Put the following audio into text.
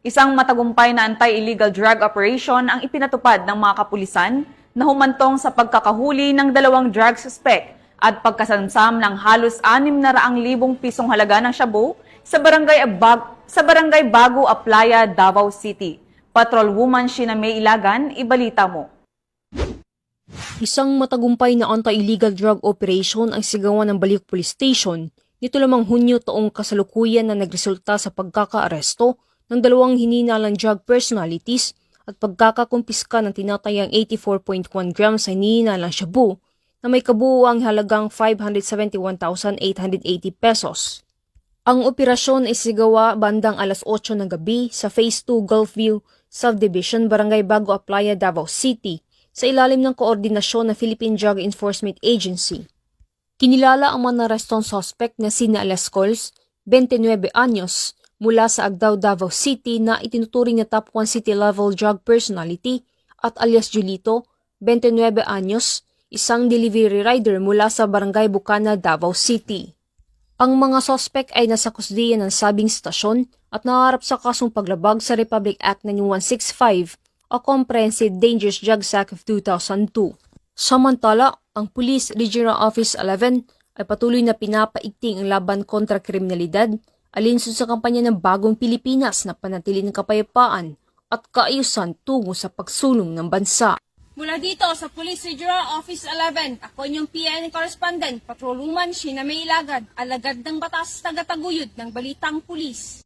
Isang matagumpay na anti-illegal drug operation ang ipinatupad ng mga kapulisan na humantong sa pagkakahuli ng 2 drug suspect at pagkasamsam ng halos 600,000 pisong halaga ng shabu sa barangay Bago Aplaya, Davao City. Patrolwoman Sheena May Ilagan, ibalita mo. Isang matagumpay na anti-illegal drug operation ang sigawan ng Baliuc Police Station nito lamang Hunyo taong kasalukuyan na nagresulta sa pagkakaaresto ng 2 hininalang drug personalities at pagkakakumpiska ng tinatayang 84.1 grams sa hininalang shabu na may kabuuang halagang 571,880 pesos. Ang operasyon ay sigawa bandang alas 8 ng gabi sa Phase 2 Gulfview Subdivision, Barangay Bago Aplaya, Davao City sa ilalim ng koordinasyon ng Philippine Drug Enforcement Agency. Kinilala ang mga narestong suspect na sina Alascols, 29 anyos, mula sa Agdao, Davao City na itinuturing na top 1 city-level drug personality at alias Julito, 29 anyos, isang delivery rider mula sa Barangay Bukana, Davao City. Ang mga suspect ay nasa kusdiya ng sabing stasyon at naharap sa kasong paglabag sa Republic Act 9165 o Comprehensive Dangerous Drugs Act of 2002. Samantala, ang Police Regional Office 11 ay patuloy na pinapaigting ang laban kontra kriminalidad alinsun sa kampanya ng Bagong Pilipinas na panatili ng kapayapaan at kaayusan tungo sa pagsulong ng bansa. Mula dito sa Police Regional Office 11, ako inyong PN Correspondent, Patrolwoman Sheena May Ilagan, alagad ng batas tagataguyod ng Balitang Pulis.